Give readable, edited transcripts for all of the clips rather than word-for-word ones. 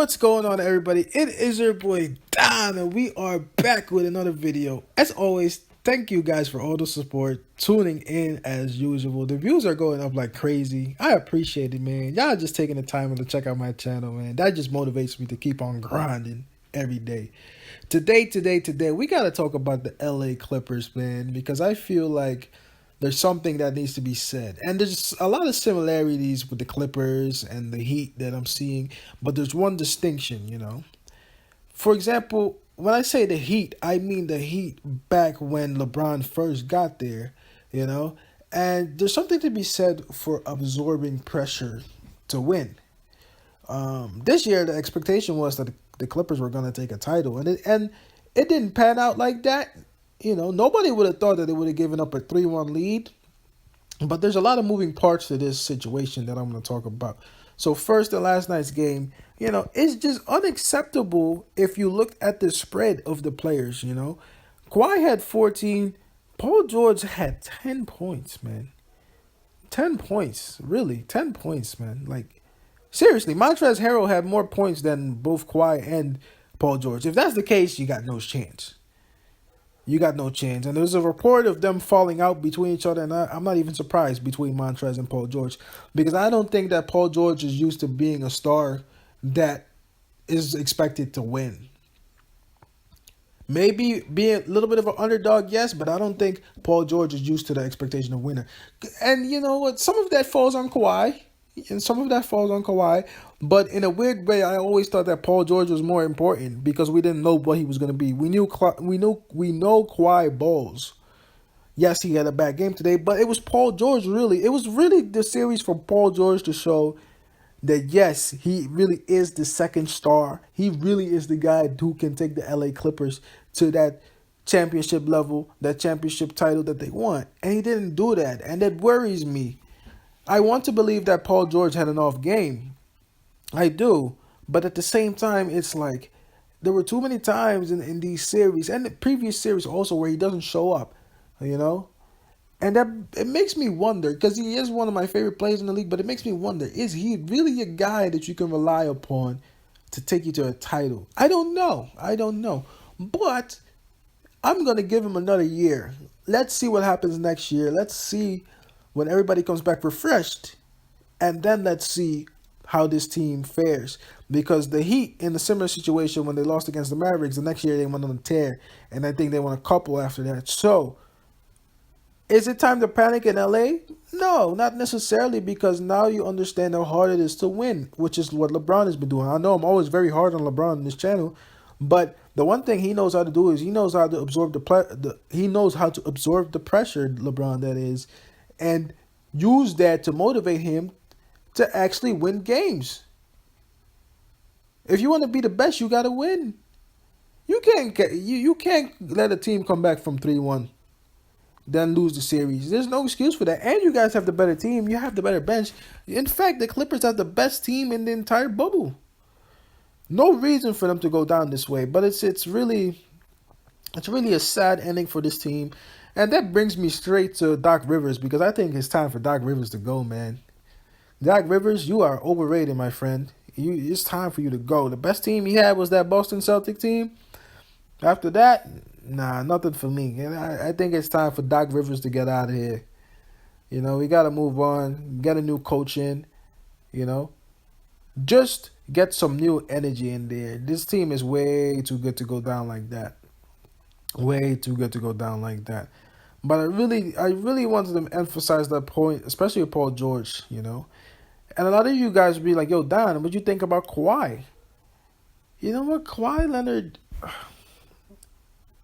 What's going on, everybody? It is your boy Don, and we are back with another video. As always, thank you guys for all the support, tuning in as usual. The views are going up like crazy. I appreciate it, man. Y'all just taking the time to check out my channel, man. That just motivates me to keep on grinding every day. Today, we got to talk about the LA Clippers, man, because I feel like there's something that needs to be said. And there's a lot of similarities with the Clippers and the Heat that I'm seeing, but there's one distinction. For example, when I say the Heat, I mean the Heat back when LeBron first got there, you know? And there's something to be said for absorbing pressure to win. This year, the expectation was that the Clippers were going to take a title, and it didn't pan out like that. Nobody would have thought that they would have given up a 3-1 lead. But there's a lot of moving parts to this situation that I'm going to talk about. So first, in last night's game, it's just unacceptable if you look at the spread of the players, Kawhi had 14. Paul George had 10 points, man. 10 points. Really, 10 points, man. Like, seriously, Montrezl Harrell had more points than both Kawhi and Paul George. If that's the case, you got no chance. You got no chance. And there's a report of them falling out between each other, and I'm not even surprised between Montrez and Paul George, because I don't think that Paul George is used to being a star that is expected to win. Maybe being a little bit of an underdog, yes, but I don't think Paul George is used to the expectation of winner. And you know what? Some of that falls on Kawhi. But in a weird way, I always thought that Paul George was more important because we didn't know what he was going to be. We know Kawhi balls. Yes, he had a bad game today, but it was Paul George really. It was really the series for Paul George to show that yes, he really is the second star. He really is the guy who can take the LA Clippers to that championship level, that championship title that they want. And he didn't do that, and that worries me. I want to believe that Paul George had an off game. I do. But at the same time, it's like there were too many times in these series and the previous series also where he doesn't show up, And that it makes me wonder, because he is one of my favorite players in the league, but it makes me wonder, is he really a guy that you can rely upon to take you to a title? I don't know. But I'm going to give him another year. Let's see what happens next year. Let's see when everybody comes back refreshed, and then let's see how this team fares. Because the Heat, in a similar situation when they lost against the Mavericks, the next year they went on a tear, and I think they won a couple after that. So, is it time to panic in LA? No, not necessarily, because now you understand how hard it is to win, which is what LeBron has been doing. I know I'm always very hard on LeBron on this channel, but the one thing he knows how to do is he knows how to absorb the pressure, LeBron, that is, and use that to motivate him to actually win games. If you want to be the best, you got to win. You can't let a team come back from 3-1, then lose the series. There's no excuse for that. And you guys have the better team. You have the better bench. In fact, the Clippers have the best team in the entire bubble. No reason for them to go down this way. But it's really a sad ending for this team. And that brings me straight to Doc Rivers, because I think it's time for Doc Rivers to go, man. Doc Rivers, you are overrated, my friend. It's time for you to go. The best team he had was that Boston Celtic team. After that, nah, nothing for me. And I think it's time for Doc Rivers to get out of here. We got to move on, get a new coach in, Just get some new energy in there. This team is way too good to go down like that. Way too good to go down like that. But I really wanted to emphasize that point, especially with Paul George, And a lot of you guys would be like, yo, Don, what do you think about Kawhi? You know what? Kawhi Leonard,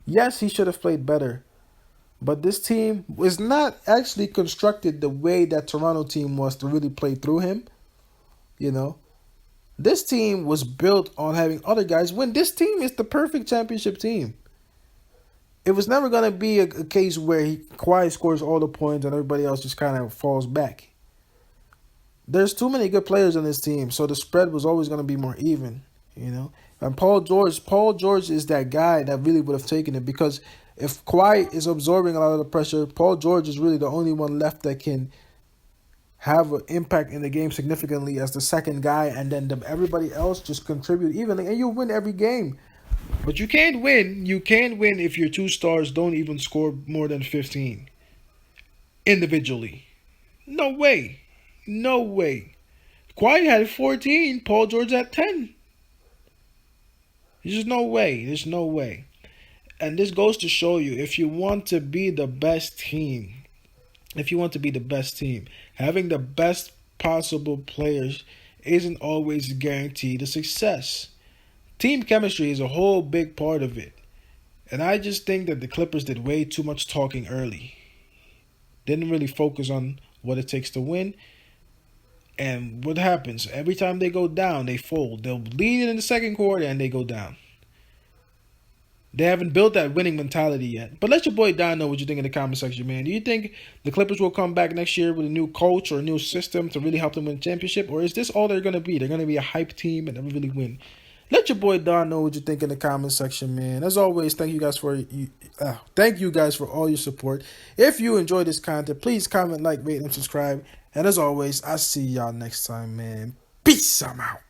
yes, he should have played better. But this team was not actually constructed the way that Toronto team was to really play through him. This team was built on having other guys win. This team is the perfect championship team. It was never going to be a case where Kawhi scores all the points and everybody else just kind of falls back. There's too many good players on this team, so the spread was always going to be more even, And Paul George is that guy that really would have taken it, because if Kawhi is absorbing a lot of the pressure, Paul George is really the only one left that can have an impact in the game significantly as the second guy, and then everybody else just contribute evenly, and you win every game. But you can't win. You can't win if your two stars don't even score more than 15 individually. No way. No way. Kahwi had 14. Paul George at 10. There's just no way. There's no way. And this goes to show you, if you want to be the best team, having the best possible players isn't always guaranteed to success. Team chemistry is a whole big part of it. And I just think that the Clippers did way too much talking early. Didn't really focus on what it takes to win. And what happens? Every time they go down, they fold. They'll lead it in the second quarter and they go down. They haven't built that winning mentality yet. But let your boy Don know what you think in the comment section, man. Do you think the Clippers will come back next year with a new coach or a new system to really help them win a championship? Or is this all they're going to be? They're going to be a hype team and never really win. Let your boy Don know what you think in the comment section, man. As always, thank you guys for all your support. If you enjoy this content, please comment, like, rate, and subscribe. And as always, I'll see y'all next time, man. Peace. I'm out.